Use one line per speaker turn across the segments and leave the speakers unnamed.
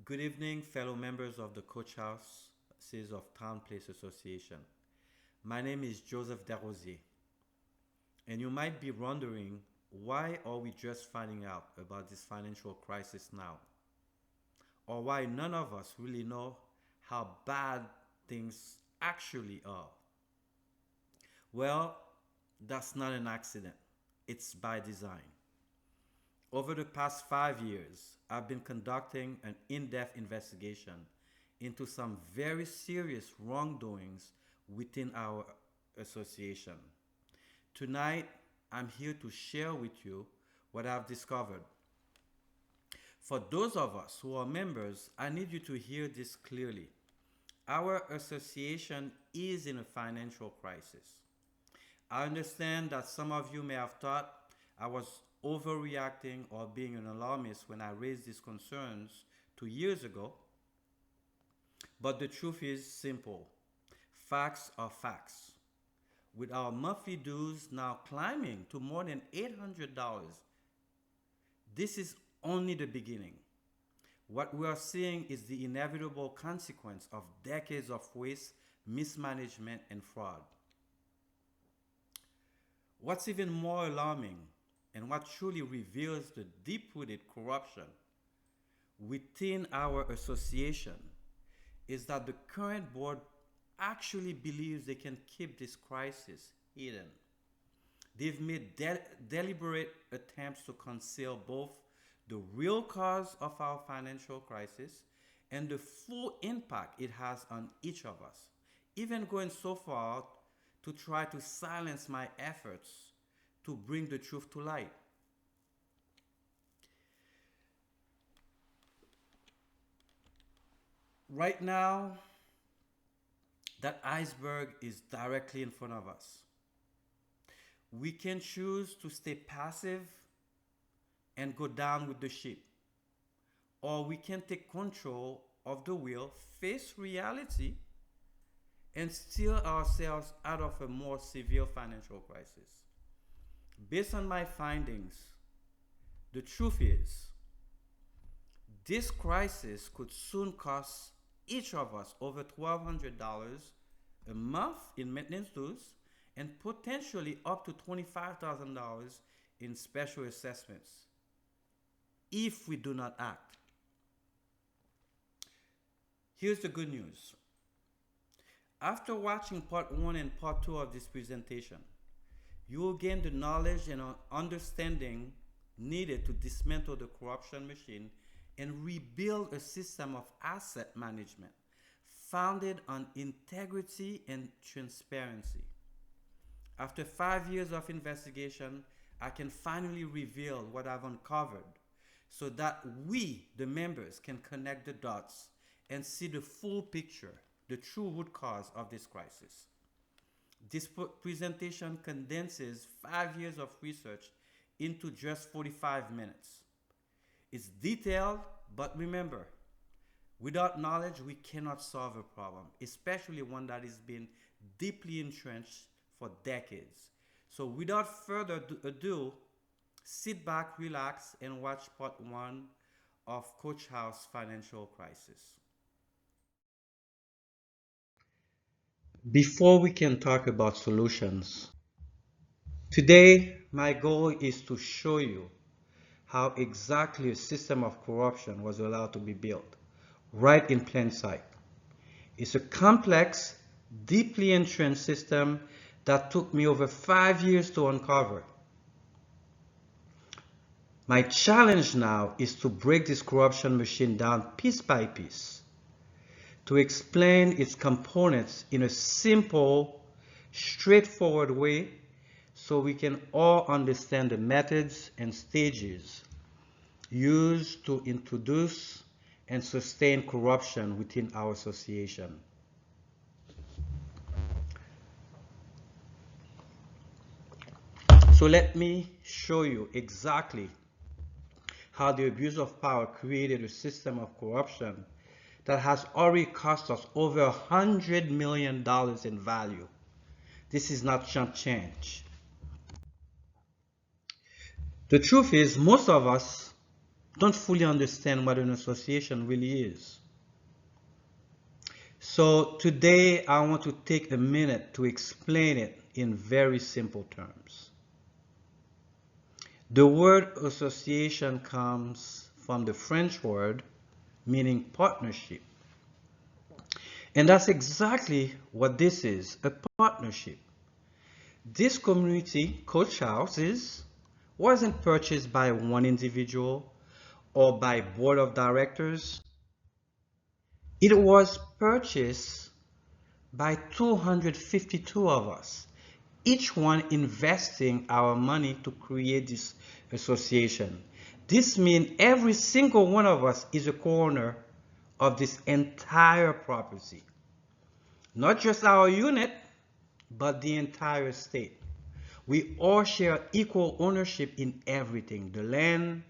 Good evening, fellow members of the Coach Houses of Townplace Association. My name is Joseph Desrosiers, and you might be wondering, why are we just finding out about this financial crisis now? Or why none of us really know how bad things actually are? Well, that's not an accident. It's by design. Over the past 5 years, I've been conducting an in-depth investigation into some very serious wrongdoings within our association. Tonight, I'm here to share with you what I've discovered. For those of us who are members, I need you to hear this clearly. Our association is in a financial crisis. I understand that some of you may have thought I was overreacting or being an alarmist when I raised these concerns 2 years ago. But the truth is simple. Facts are facts. With our monthly dues now climbing to more than $800, this is only the beginning. What we are seeing is the inevitable consequence of decades of waste, mismanagement, and fraud. What's even more alarming, and what truly reveals the deep-rooted corruption within our association, is that the current board actually believes they can keep this crisis hidden. They've made deliberate attempts to conceal both the real cause of our financial crisis and the full impact it has on each of us, even going so far to try to silence my efforts to bring the truth to light. Right now, that iceberg is directly in front of us. We can choose to stay passive and go down with the ship, or we can take control of the wheel, face reality, and steal ourselves out of a more severe financial crisis. Based on my findings, the truth is, this crisis could soon cost each of us over $1,200 a month in maintenance dues and potentially up to $25,000 in special assessments if we do not act. Here's the good news. After watching part 1 and part 2 of this presentation, you will gain the knowledge and understanding needed to dismantle the corruption machine and rebuild a system of asset management founded on integrity and transparency. After 5 years of investigation, I can finally reveal what I've uncovered so that we, the members, can connect the dots and see the full picture, the true root cause of this crisis. This presentation condenses 5 years of research into just 45 minutes. It's detailed, but remember, without knowledge, we cannot solve a problem, especially one that has been deeply entrenched for decades. So without further ado, sit back, relax, and watch part 1 of Coach House Financial Crisis. Before we can talk about solutions, today my goal is to show you how exactly a system of corruption was allowed to be built, right in plain sight. It's a complex, deeply entrenched system that took me over 5 years to uncover. My challenge now is to break this corruption machine down piece by piece, to explain its components in a simple, straightforward way so we can all understand the methods and stages used to introduce and sustain corruption within our association. So let me show you exactly how the abuse of power created a system of corruption that has already cost us over $100 million in value. This is not chump change. The truth is, most of us don't fully understand what an association really is. So today I want to take a minute to explain it in very simple terms. The word association comes from the French word meaning partnership. And that's exactly what this is, a partnership. This community, Coach Houses, wasn't purchased by one individual or by board of directors. It was purchased by 252 of us, each one investing our money to create this association. This means every single one of us is a co-owner of this entire property. Not just our unit, but the entire state. We all share equal ownership in everything, the land,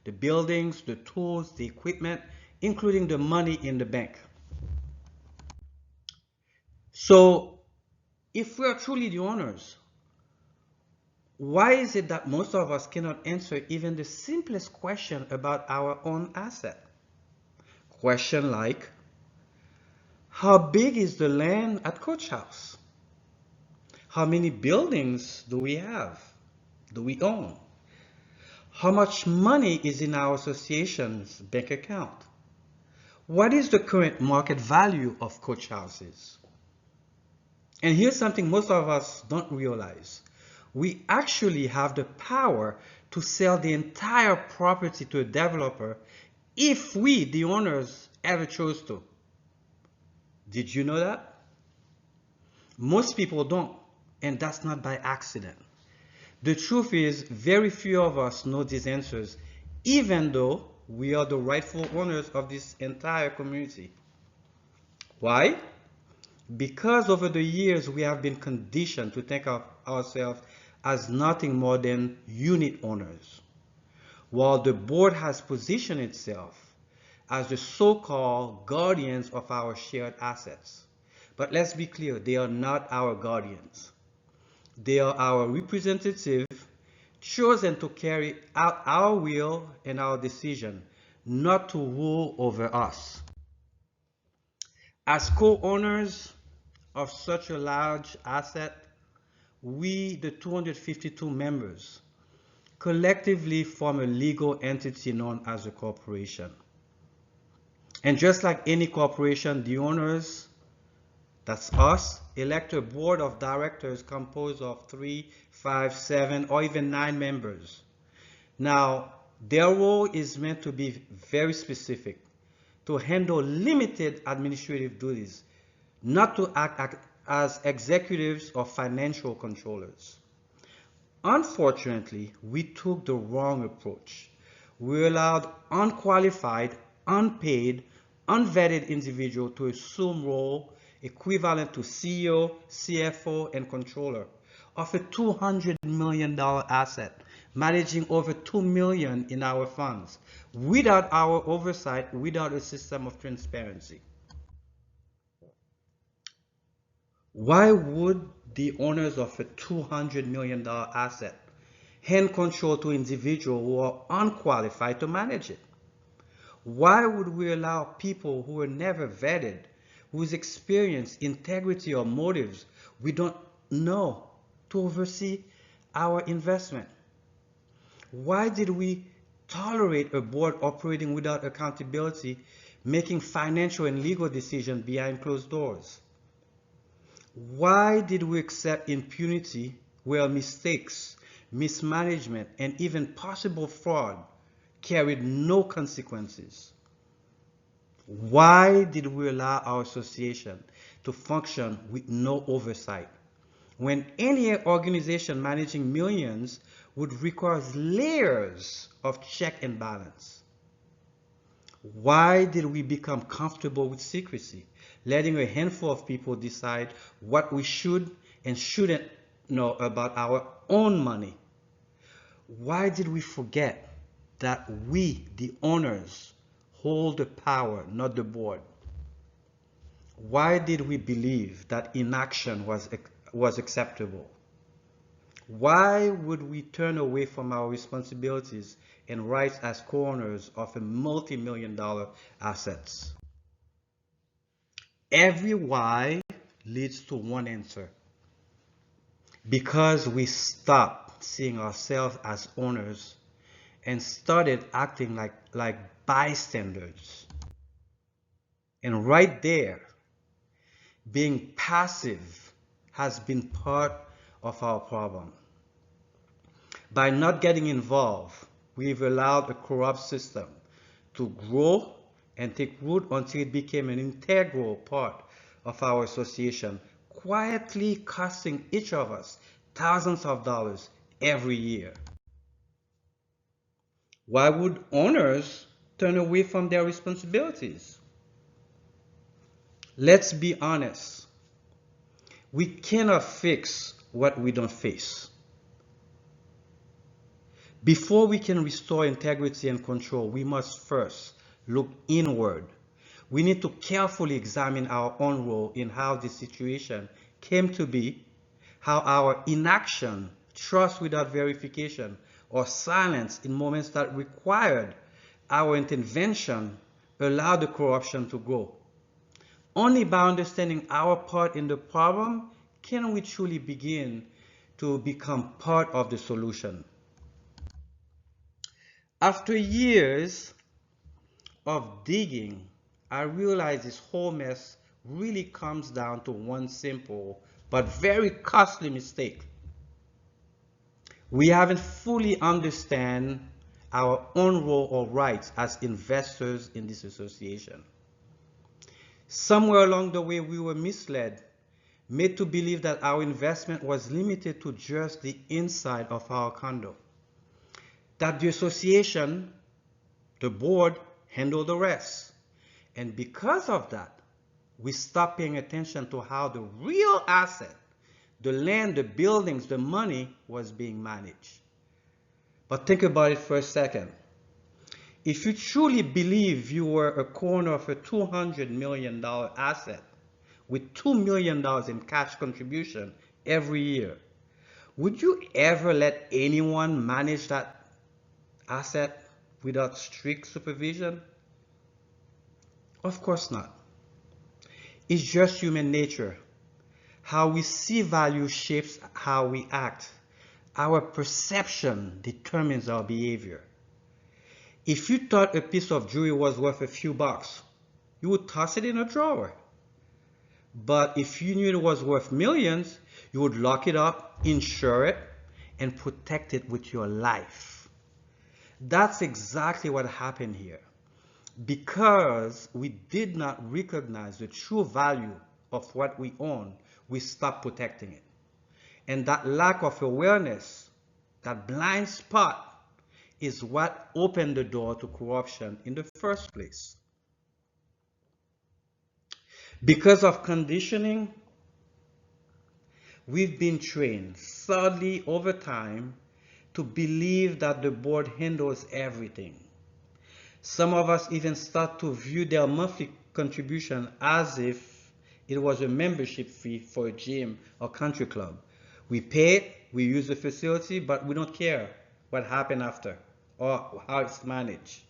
the buildings, the tools, the equipment, including the money in the bank. So if we are truly the owners, why is it that most of us cannot answer even the simplest question about our own asset? Question like, how big is the land at Coach House? How many buildings do we have? Do we own? How much money is in our association's bank account? What is the current market value of Coach Houses? And here's something most of us don't realize. We actually have the power to sell the entire property to a developer if we, the owners, ever chose to. Did you know that? Most people don't, and that's not by accident. The truth is, very few of us know these answers, even though we are the rightful owners of this entire community. Why? Because over the years we have been conditioned to think of ourselves as nothing more than unit owners, while the board has positioned itself as the so-called guardians of our shared assets. But let's be clear, they are not our guardians. They are our representatives chosen to carry out our will and our decision, not to rule over us. As co-owners of such a large asset, we, the 252 members, collectively form a legal entity known as a corporation. And just like any corporation, the owners, that's us, elect a board of directors composed of 3, 5, 7, or even 9 members. Now, their role is meant to be very specific, to handle limited administrative duties, not to act as executives or financial controllers. Unfortunately, we took the wrong approach. We allowed unqualified, unpaid, unvetted individuals to assume role equivalent to CEO, CFO, and controller of a $200 million asset, managing over $2 million in our funds, without our oversight, without a system of transparency. Why would the owners of a $200 million asset hand control to individuals who are unqualified to manage it? Why would we allow people who were never vetted, whose experience, integrity, or motives we don't know, to oversee our investment? Why did we tolerate a board operating without accountability, making financial and legal decisions behind closed doors? Why did we accept impunity where mistakes, mismanagement, and even possible fraud carried no consequences? Why did we allow our association to function with no oversight, when any organization managing millions would require layers of check and balance? Why did we become comfortable with secrecy, letting a handful of people decide what we should and shouldn't know about our own money? Why did we forget that we, the owners, hold the power, not the board? Why did we believe that inaction was acceptable? Why would we turn away from our responsibilities and rights as co-owners of a multi-million-dollar assets. Every why leads to one answer. Because we stopped seeing ourselves as owners and started acting like bystanders. And right there, being passive has been part of our problem. By not getting involved, we've allowed a corrupt system to grow and take root until it became an integral part of our association, quietly costing each of us thousands of dollars every year. Why would owners turn away from their responsibilities? Let's be honest. We cannot fix what we don't face. Before we can restore integrity and control, we must first look inward. We need to carefully examine our own role in how this situation came to be, how our inaction, trust without verification, or silence in moments that required our intervention allowed the corruption to grow. Only by understanding our part in the problem can we truly begin to become part of the solution. After years of digging, I realized this whole mess really comes down to one simple but very costly mistake. We haven't fully understand our own role or rights as investors in this association. Somewhere along the way, we were misled, made to believe that our investment was limited to just the inside of our condo, that the association, the board, handled the rest. And because of that, we stopped paying attention to how the real asset, the land, the buildings, the money was being managed. But think about it for a second. If you truly believe you were a corner of a $200 million asset with $2 million in cash contribution every year, would you ever let anyone manage that asset without strict supervision? Of course not. It's just human nature. How we see value shapes how we act. Our perception determines our behavior. If you thought a piece of jewelry was worth a few bucks, you would toss it in a drawer. But if you knew it was worth millions, you would lock it up, insure it, and protect it with your life. That's exactly what happened here. Because we did not recognize the true value of what we own, we stopped protecting it. And that lack of awareness, that blind spot, is what opened the door to corruption in the first place. Because of conditioning, we've been trained, sadly over time, to believe that the board handles everything. Some of us even start to view their monthly contribution as if it was a membership fee for a gym or country club. We pay it, we use the facility, but we don't care what happened after or how it's managed.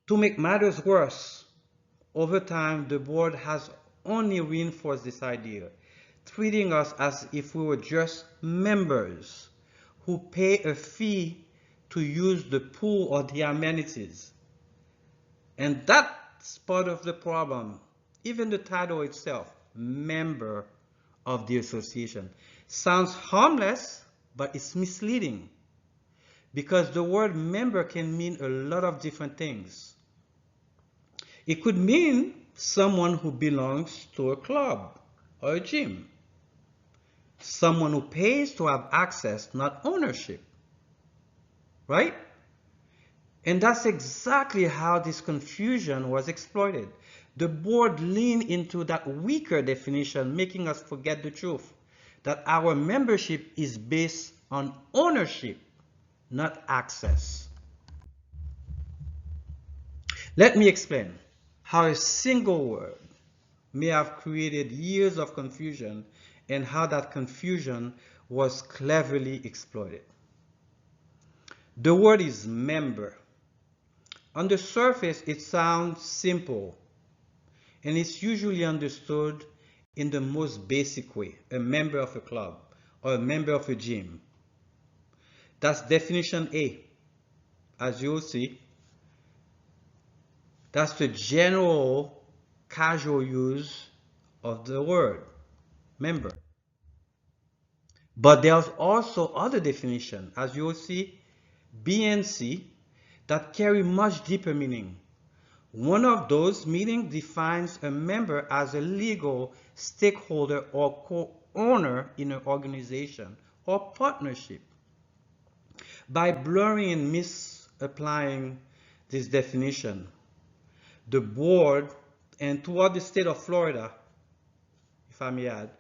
To make matters worse, over time, the board has only reinforced this idea, treating us as if we were just members who pay a fee to use the pool or the amenities. And that's part of the problem. Even the title itself, member of the association, sounds harmless, but it's misleading. Because the word member can mean a lot of different things. It could mean someone who belongs to a club or a gym. Someone who pays to have access, not ownership. Right? And that's exactly how this confusion was exploited. The board leaned into that weaker definition, making us forget the truth, that our membership is based on ownership, not access. Let me explain how a single word may have created years of confusion and how that confusion was cleverly exploited. The word is member. On the surface, it sounds simple, and it's usually understood in the most basic way, a member of a club or a member of a gym. That's definition A. As you'll see, that's the general casual use of the word member. But there's also other definition, as you'll see, B and C, that carry much deeper meaning. One of those meaning defines a member as a legal stakeholder or co-owner in an organization or partnership. By blurring and misapplying this definition, the board, and toward the state of Florida, if I may add,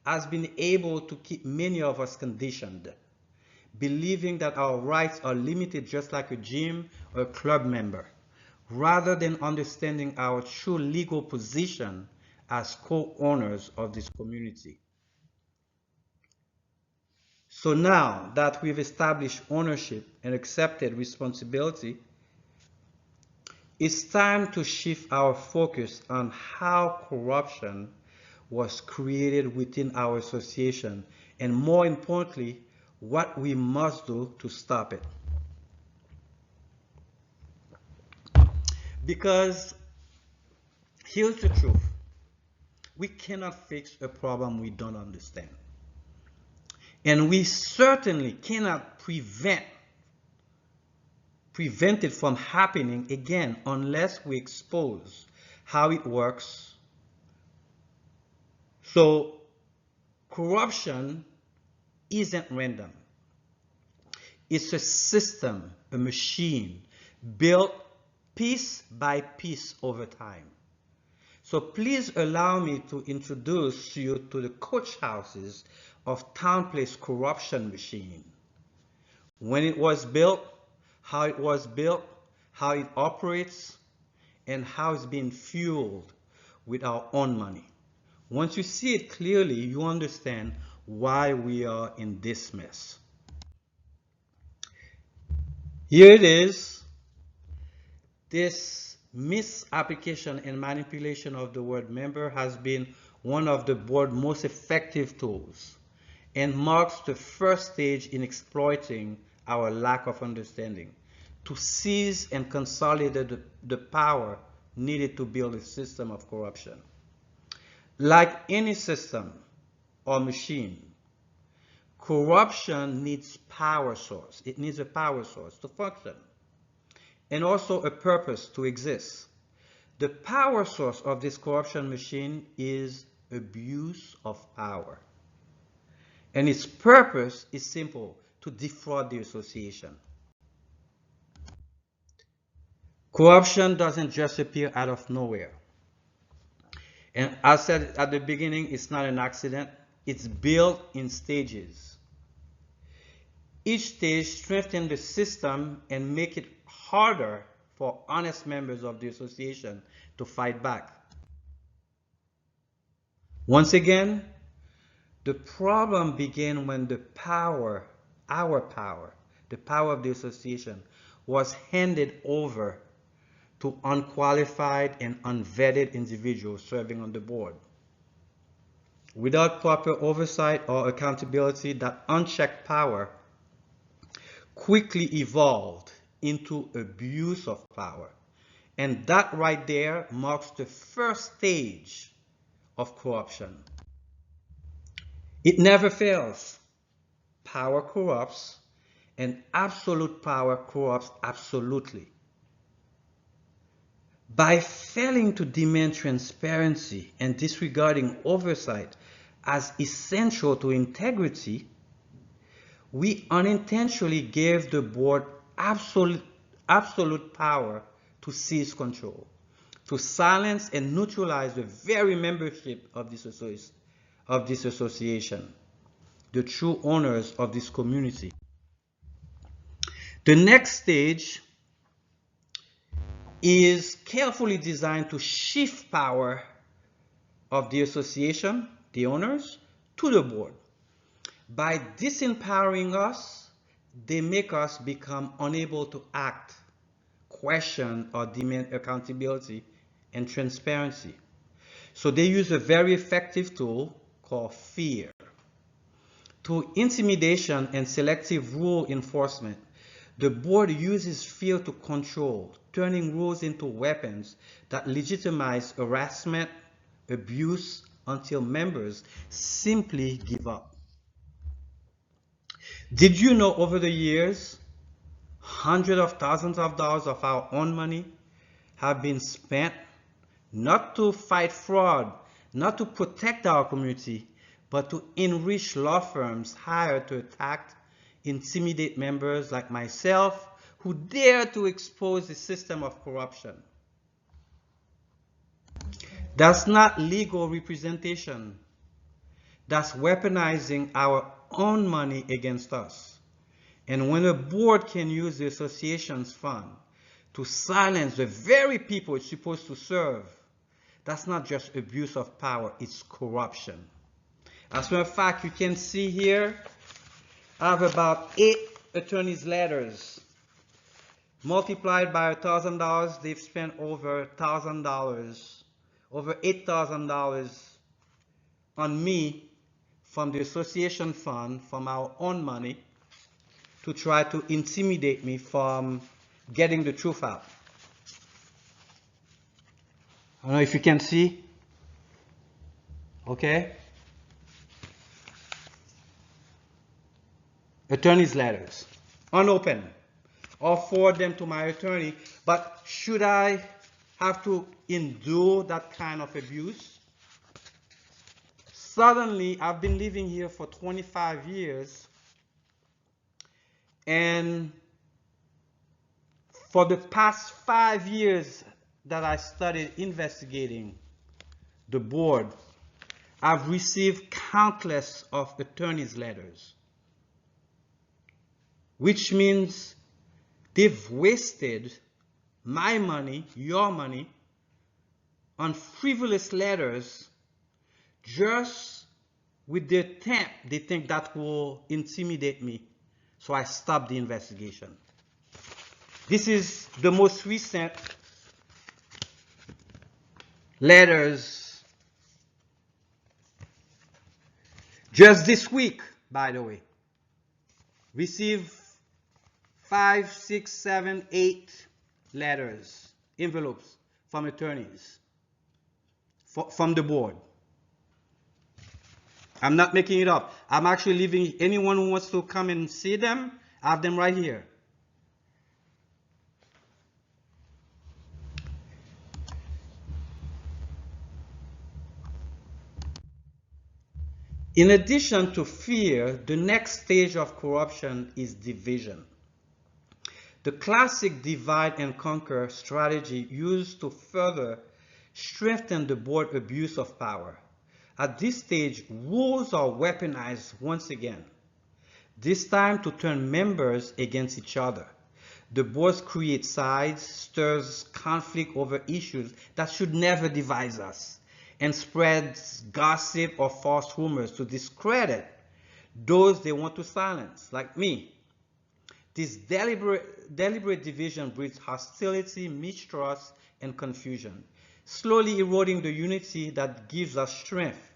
has been able to keep many of us conditioned, believing that our rights are limited just like a gym or a club member, rather than understanding our true legal position as co-owners of this community. So now that we've established ownership and accepted responsibility, it's time to shift our focus on how corruption was created within our association, and more importantly, what we must do to stop it. Because here's the truth. We cannot fix a problem we don't understand. And we certainly cannot prevent it from happening again unless we expose how it works. So corruption isn't random. It's a system, a machine built piece by piece over time. So please allow me to introduce you to the coach houses of Townplace corruption machine. When it was built, how it was built, how it operates, and how it's being fueled with our own money. Once you see it clearly, you understand why we are in this mess. Here it is. This misapplication and manipulation of the word member has been one of the board's most effective tools and marks the first stage in exploiting our lack of understanding to seize and consolidate the power needed to build a system of corruption. Like any system or machine, corruption needs power source. It needs a power source to function, and also a purpose to exist. The power source of this corruption machine is abuse of power. And its purpose is simple: to defraud the association. Corruption doesn't just appear out of nowhere. And as I said at the beginning, it's not an accident. It's built in stages. Each stage strengthens the system and make it harder for honest members of the association to fight back. Once again, the problem began when the power, our power, the power of the association, was handed over to unqualified and unvetted individuals serving on the board. Without proper oversight or accountability, that unchecked power quickly evolved into abuse of power. And that right there marks the first stage of corruption. It never fails. Power corrupts, and absolute power corrupts absolutely. By failing to demand transparency and disregarding oversight as essential to integrity, we unintentionally gave the board absolute power to seize control, to silence and neutralize the very membership of this association, the true owners of this community. The next stage is carefully designed to shift power of the association, the owners, to the board. By disempowering us, they make us become unable to act, question, or demand accountability and transparency. So they use a very effective tool called fear. Through intimidation and selective rule enforcement, the board uses fear to control, turning rules into weapons that legitimize harassment, abuse, until members simply give up. Did you know over the years, hundreds of thousands of dollars of our own money have been spent not to fight fraud, not to protect our community, but to enrich law firms hired to attack, intimidate members like myself who dare to expose the system of corruption? That's not legal representation. That's weaponizing our own money against us. And when a board can use the association's fund to silence the very people it's supposed to serve, that's not just abuse of power, it's corruption. As a matter of fact, you can see here, I have about 8 attorneys' letters. Multiplied by $1,000, they've spent over $1,000, over $8,000 on me from the association fund, from our own money, to try to intimidate me from getting the truth out. I don't know if you can see. Okay? Attorney's letters, unopened. I'll forward them to my attorney, but should I have to endure that kind of abuse? Suddenly, I've been living here for 25 years, and for the past 5 years that I studied investigating the board, I've received countless of attorneys' letters, which means they've wasted my money, your money, on frivolous letters just with the attempt they think that will intimidate me. So I stopped the investigation. This is the most recent letters. Just this week, by the way, received 5, 6, 7, 8 letters, envelopes from attorneys, from the board. I'm not making it up. I'm actually leaving. Anyone who wants to come and see them, I have them right here. In addition to fear, the next stage of corruption is division. The classic divide and conquer strategy used to further strengthen the board abuse of power. At this stage, rules are weaponized once again, this time to turn members against each other. The boards create sides, stirs conflict over issues that should never divide us, and spreads gossip or false rumors to discredit those they want to silence, like me. This deliberate division breeds hostility, mistrust, and confusion, slowly eroding the unity that gives us strength.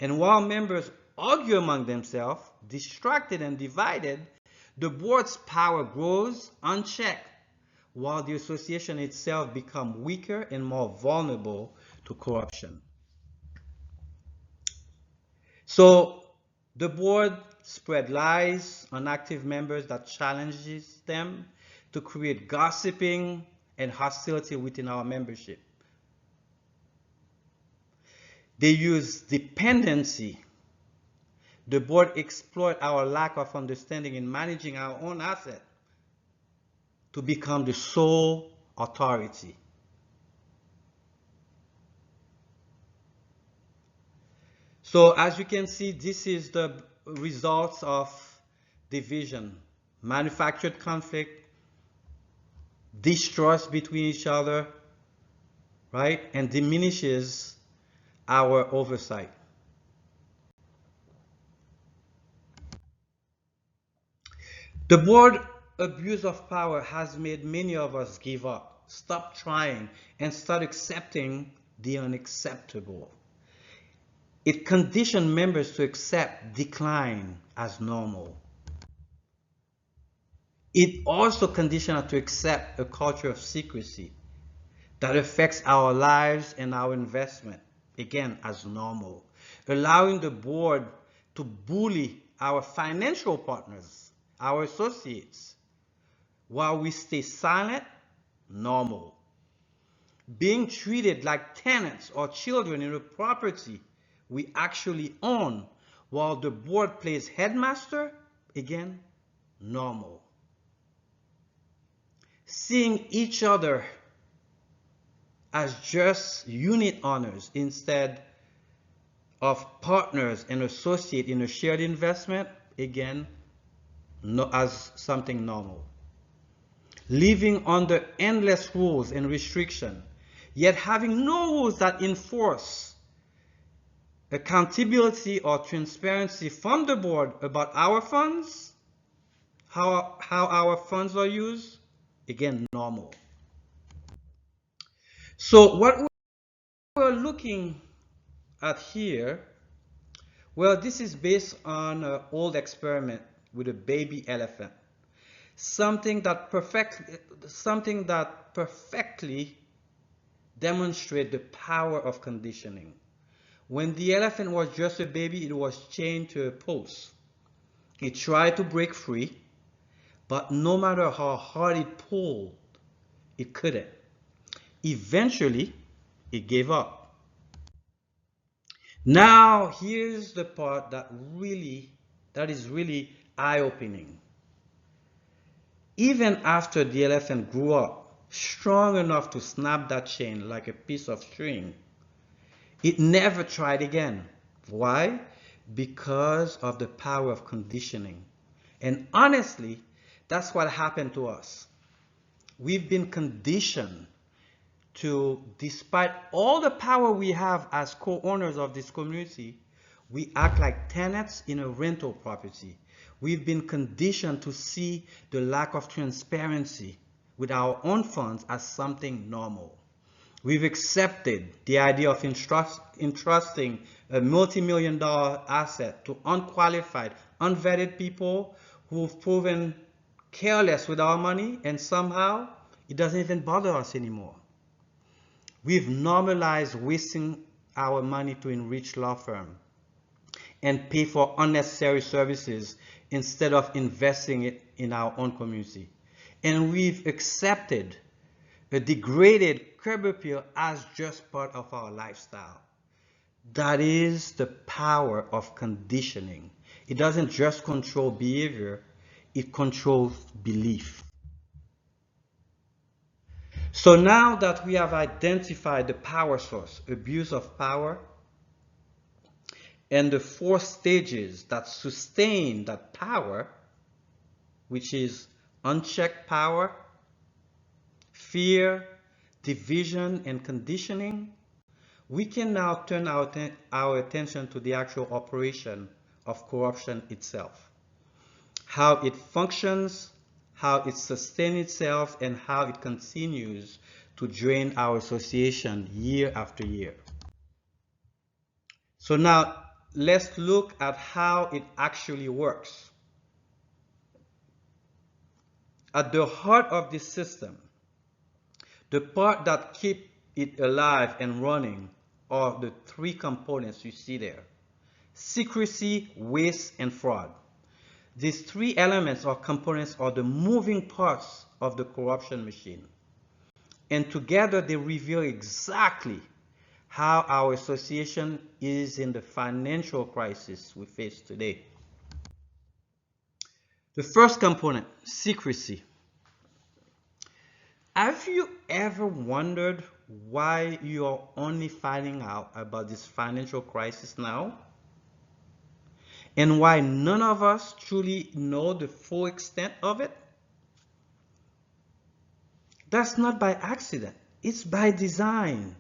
And while members argue among themselves, distracted and divided, the board's power grows unchecked, while the association itself becomes weaker and more vulnerable to corruption. So the board spread lies on active members that challenges them to create gossiping and hostility within our membership. They use dependency. The board exploit our lack of understanding in managing our own asset to become the sole authority. So as you can see, this is the results of division, manufactured conflict, distrust between each other, right? And diminishes our oversight. The board abuse of power has made many of us give up, stop trying, and start accepting the unacceptable. It conditioned members to accept decline as normal. It also conditioned us to accept a culture of secrecy that affects our lives and our investment, again, as normal, allowing the board to bully our financial partners, our associates, while we stay silent, normal. Being treated like tenants or children in a property we actually own, while the board plays headmaster, again, normal. Seeing each other as just unit owners instead of partners and associate in a shared investment, again, as something normal. Living under endless rules and restriction, yet having no rules that enforce accountability or transparency from the board about our funds, how our funds are used, again, normal. So what we're looking at here, well, this is based on an old experiment with a baby elephant. Something that perfectly demonstrates the power of conditioning. When the elephant was just a baby, it was chained to a post. It tried to break free, but no matter how hard it pulled, it couldn't. Eventually, it gave up. Now, here's the part that is really eye-opening. Even after the elephant grew up, strong enough to snap that chain like a piece of string, it never tried again. Why? Because of the power of conditioning. And honestly, that's what happened to us. We've been conditioned to, despite all the power we have as co-owners of this community, we act like tenants in a rental property. We've been conditioned to see the lack of transparency with our own funds as something normal. We've accepted the idea of entrusting a multi-million-dollar asset to unqualified, unvetted people who've proven careless with our money, and somehow it doesn't even bother us anymore. We've normalized wasting our money to enrich law firms and pay for unnecessary services instead of investing it in our own community. And we've accepted a degraded curb appeal as just part of our lifestyle. That is the power of conditioning. It doesn't just control behavior, it controls belief. So now that we have identified the power source, abuse of power, and the 4 stages that sustain that power, which is unchecked power, fear, division, and conditioning, we can now turn our attention to the actual operation of corruption itself. How it functions, how it sustains itself, and how it continues to drain our association year after year. So now let's look at how it actually works. At the heart of this system, the part that keeps it alive and running are the 3 components you see there: secrecy, waste, and fraud. These 3 elements or components are the moving parts of the corruption machine. And together they reveal exactly how our association is in the financial crisis we face today. The first component, secrecy. Have you ever wondered why you are only finding out about this financial crisis now? And why none of us truly know the full extent of it? That's not by accident, it's by design.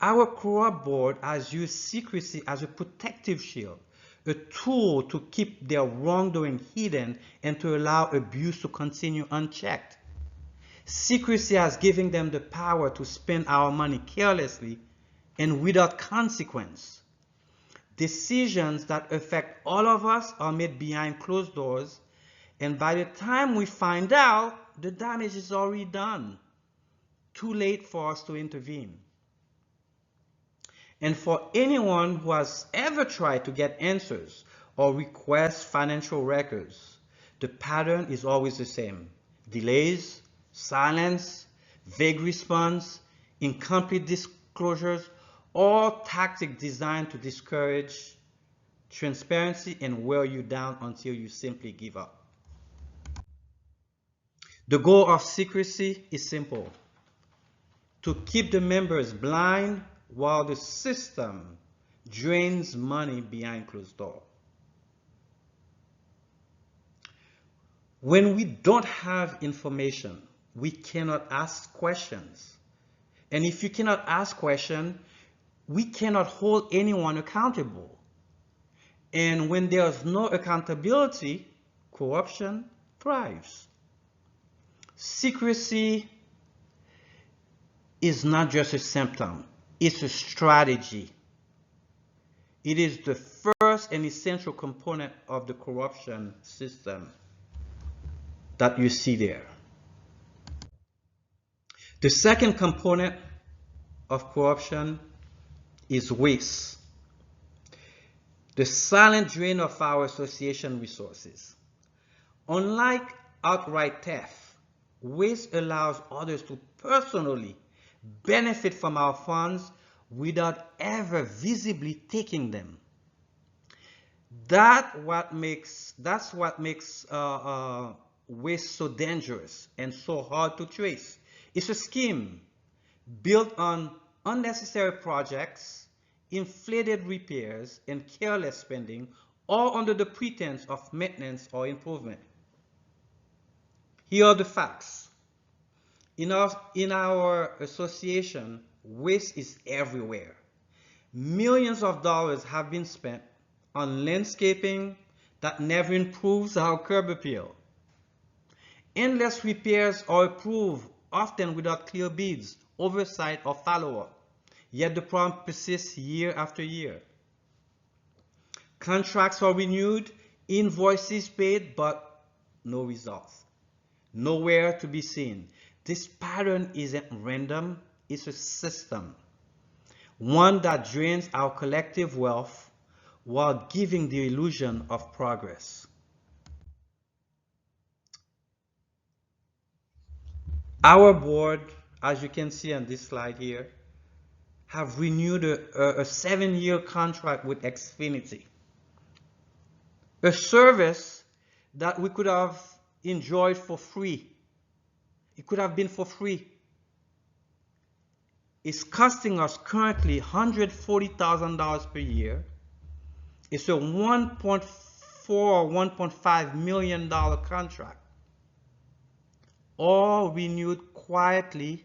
Our corrupt board has used secrecy as a protective shield, a tool to keep their wrongdoing hidden and to allow abuse to continue unchecked. Secrecy has given them the power to spend our money carelessly and without consequence. Decisions that affect all of us are made behind closed doors, and by the time we find out, the damage is already done. Too late for us to intervene. And for anyone who has ever tried to get answers or request financial records, the pattern is always the same. Delays, silence, vague response, incomplete disclosures, all tactics designed to discourage transparency and wear you down until you simply give up. The goal of secrecy is simple: to keep the members blind while the system drains money behind closed doors. When we don't have information, we cannot ask questions. And if you cannot ask questions, we cannot hold anyone accountable. And when there's no accountability, corruption thrives. Secrecy is not just a symptom, it's a strategy. It is the first and essential component of the corruption system that you see there. The second component of corruption is waste. The silent drain of our association resources. Unlike outright theft, waste allows others to personally benefit from our funds without ever visibly taking them. That's what makes waste so dangerous and so hard to trace. It's a scheme built on unnecessary projects, inflated repairs, and careless spending, all under the pretense of maintenance or improvement. Here are the facts. In our association, waste is everywhere. Millions of dollars have been spent on landscaping that never improves our curb appeal. Endless repairs are approved, often without clear bids, oversight, or follow-up. Yet the problem persists year after year. Contracts are renewed, invoices paid, but no results. Nowhere to be seen. This pattern isn't random, it's a system. One that drains our collective wealth while giving the illusion of progress. Our board, as you can see on this slide here, have renewed a 7-year contract with Xfinity. A service that we could have enjoyed for free. It could have been for free. It's costing us currently $140,000 per year. It's a $1.4 or $1.5 million contract. All renewed quietly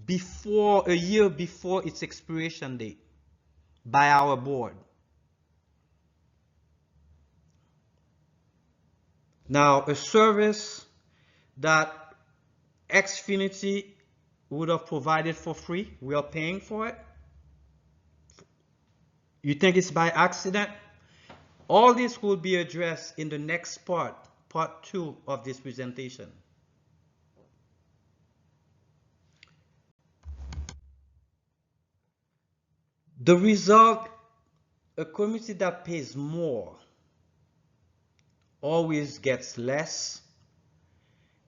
a year before its expiration date by our board. Now, a service that Xfinity would have provided for free, we are paying for it. You think it's by accident? All this will be addressed in the next part 2 of this presentation. The result, a community that pays more always gets less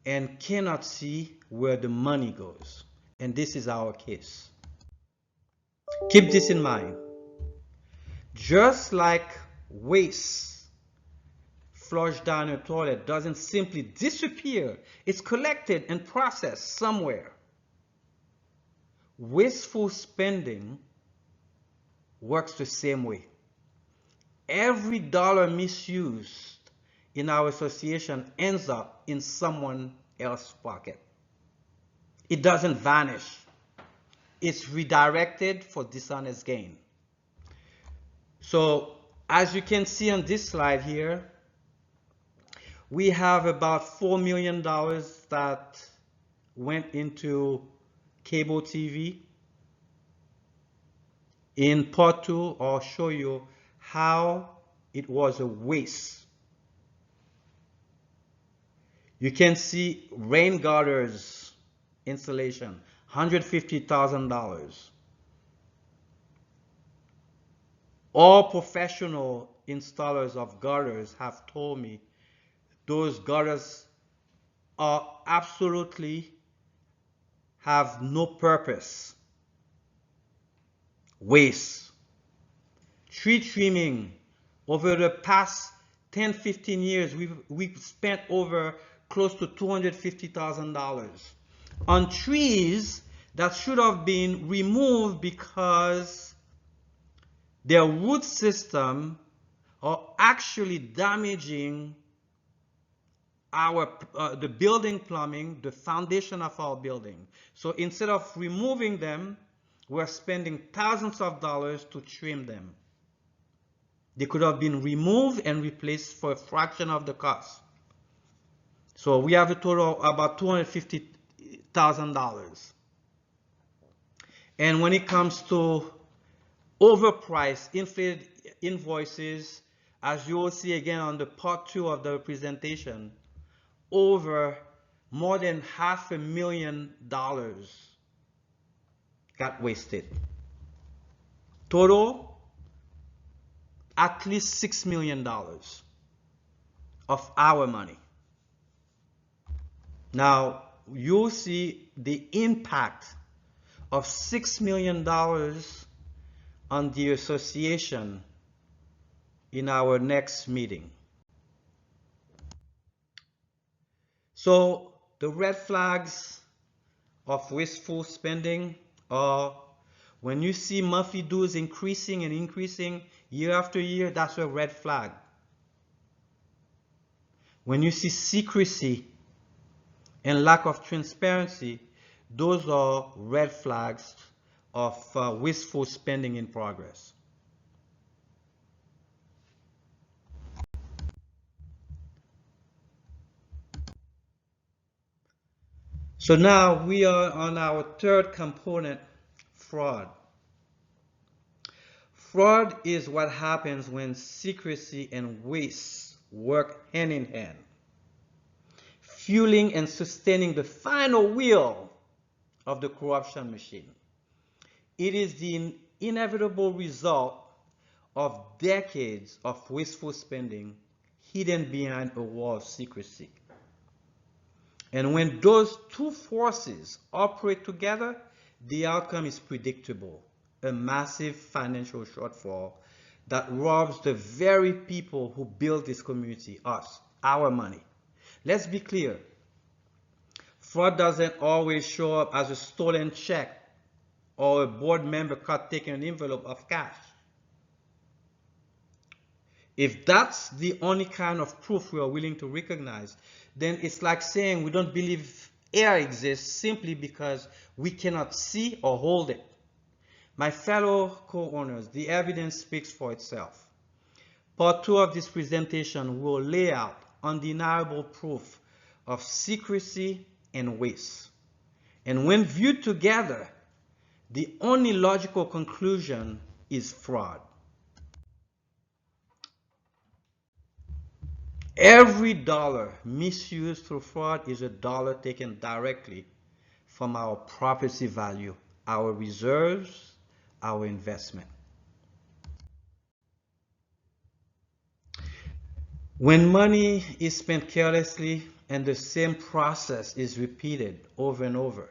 and cannot see where the money goes. And this is our case. Keep this in mind. Just like waste flushed down a toilet doesn't simply disappear, it's collected and processed somewhere. Wasteful spending works the same way. Every dollar misused in our association ends up in someone else's pocket. It doesn't vanish. It's redirected for dishonest gain. So as you can see on this slide here, we have about $4 million that went into cable TV. In part two, I'll show you how it was a waste. You can see rain gutters installation, $150,000. All professional installers of gutters have told me those gutters are absolutely have no purpose. Waste. Tree trimming. Over the past 10-15 years, we've spent over close to $250,000 on trees that should have been removed because their root system are actually damaging the building plumbing, the foundation of our building. So instead of removing them, we're spending thousands of dollars to trim them. They could have been removed and replaced for a fraction of the cost. So we have a total of about $250,000. And when it comes to overpriced, inflated invoices, as you will see again on the part two of the presentation, over more than $500,000 got wasted. Total, at least $6 million of our money. Now, you'll see the impact of $6 million on the association in our next meeting. So the red flags of wasteful spending are when you see monthly dues increasing and increasing year after year, that's a red flag. When you see secrecy and lack of transparency, those are red flags of wasteful spending in progress. So now we are on our third component, fraud. Fraud is what happens when secrecy and waste work hand in hand, fueling and sustaining the final wheel of the corruption machine. It is the inevitable result of decades of wasteful spending hidden behind a wall of secrecy. And when those two forces operate together, the outcome is predictable: a massive financial shortfall that robs the very people who build this community, us, our money. Let's be clear. Fraud doesn't always show up as a stolen check or a board member caught taking an envelope of cash. If that's the only kind of proof we are willing to recognize, then it's like saying we don't believe air exists simply because we cannot see or hold it. My fellow co-owners, the evidence speaks for itself. Part two of this presentation will lay out undeniable proof of secrecy and waste. And when viewed together, the only logical conclusion is fraud. Every dollar misused through fraud is a dollar taken directly from our property value, our reserves, our investment. When money is spent carelessly and the same process is repeated over and over,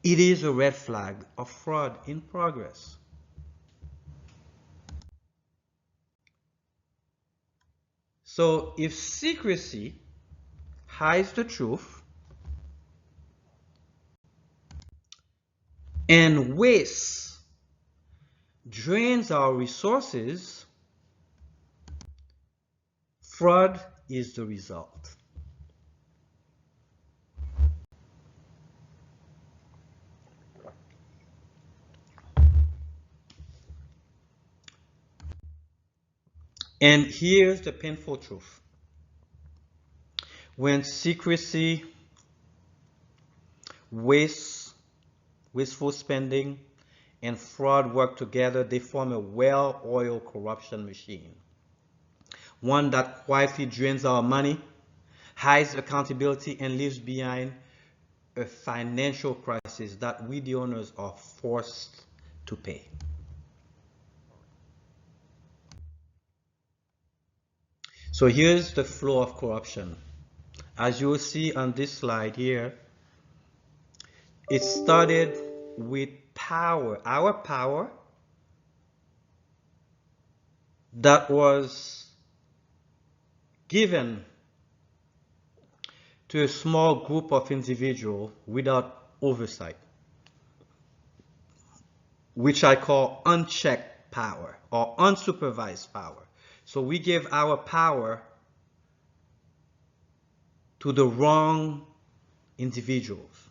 it is a red flag of fraud in progress. So if secrecy hides the truth and waste drains our resources, fraud is the result. And here's the painful truth. When secrecy, waste, wasteful spending, and fraud work together, they form a well-oiled corruption machine. One that quietly drains our money, hides accountability, and leaves behind a financial crisis that we, the owners, are forced to pay. So here's the flow of corruption. As you will see on this slide here, it started with power, our power that was given to a small group of individuals without oversight, which I call unchecked power or unsupervised power. So we give our power to the wrong individuals.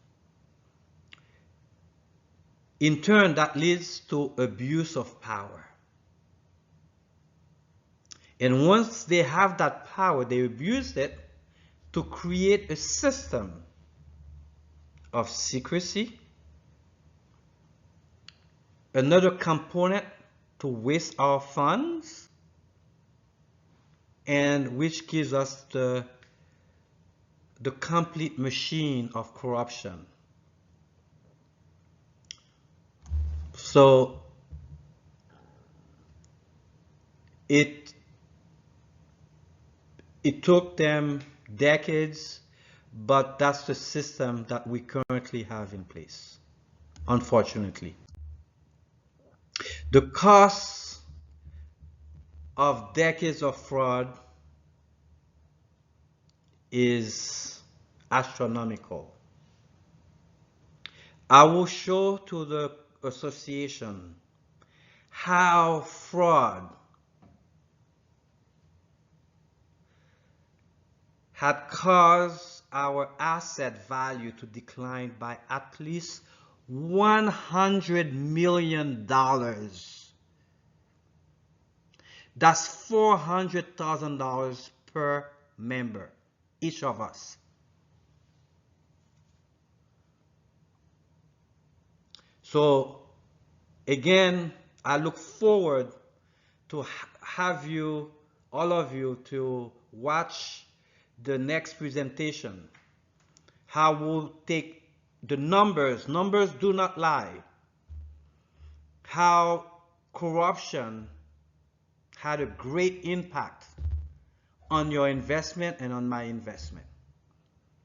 In turn, that leads to abuse of power. And once they have that power, they abuse it to create a system of secrecy, another component to waste our funds, and which gives us the complete machine of corruption. So it took them decades, but that's the system that we currently have in place, unfortunately. The cost of decades of fraud is astronomical. I will show to the association how fraud had caused our asset value to decline by at least $100 million. That's $400,000 per member, each of us. So again, I look forward to have you, all of you, to watch the next presentation. How we'll take the numbers do not lie. How corruption had a great impact on your investment and on my investment.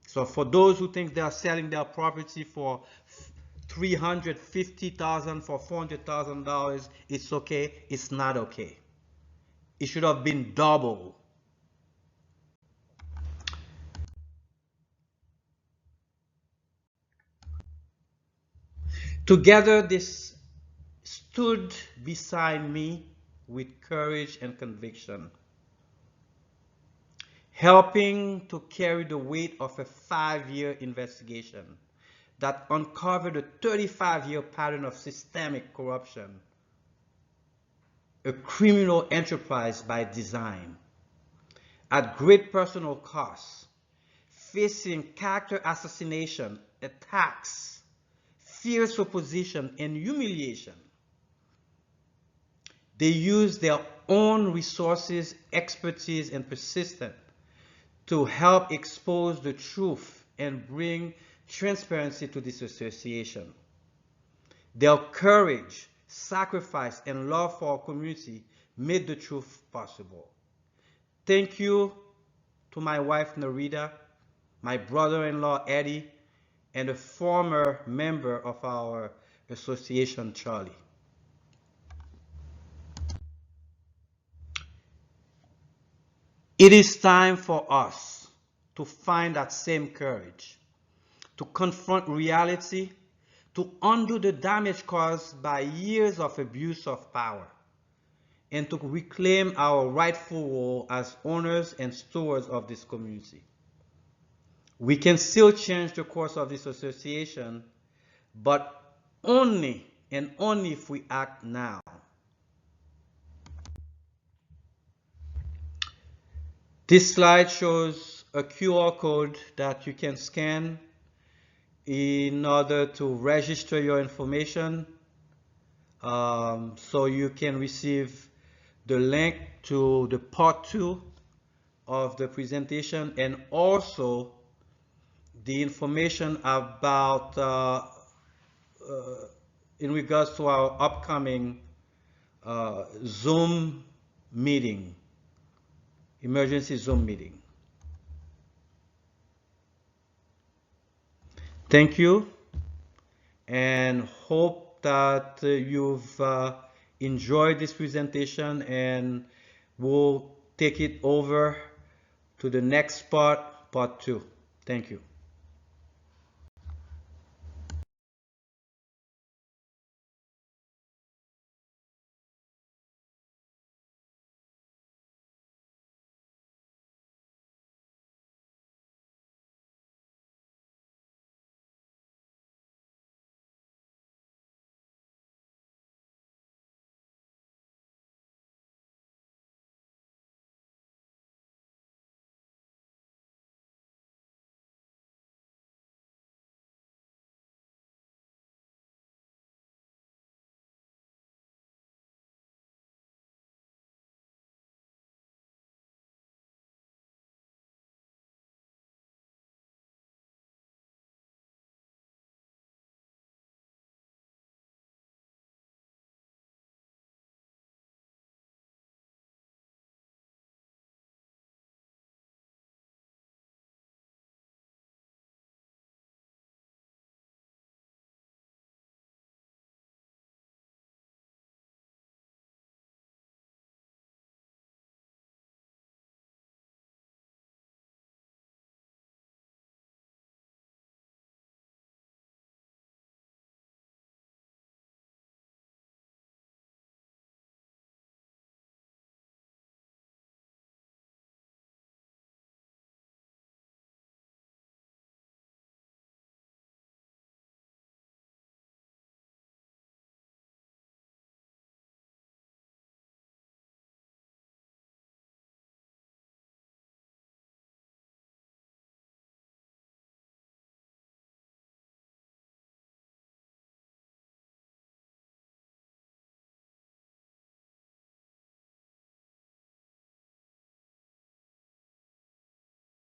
So for those who think they are selling their property for $350,000 for $400,000, it's okay. It's not okay. It should have been double. Together, this stood beside me with courage and conviction, helping to carry the weight of a 5-year investigation that uncovered a 35-year pattern of systemic corruption, a criminal enterprise by design, at great personal cost, facing character assassination, attacks, fierce opposition, and humiliation. They use their own resources, expertise, and persistence to help expose the truth and bring transparency to this association. Their courage, sacrifice, and love for our community made the truth possible. Thank you to my wife Narita, my brother-in-law Eddie, and a former member of our association, Charlie. It is time for us to find that same courage, to confront reality, to undo the damage caused by years of abuse of power, and to reclaim our rightful role as owners and stewards of this community. We can still change the course of this association, but only and only if we act now. This slide shows a QR code that you can scan in order to register your information, so you can receive the link to the part 2 of the presentation, and also the information about in regards to our upcoming Zoom meeting, emergency Zoom meeting. Thank you, and hope that you've enjoyed this presentation, and we'll take it over to the next part 2. Thank you.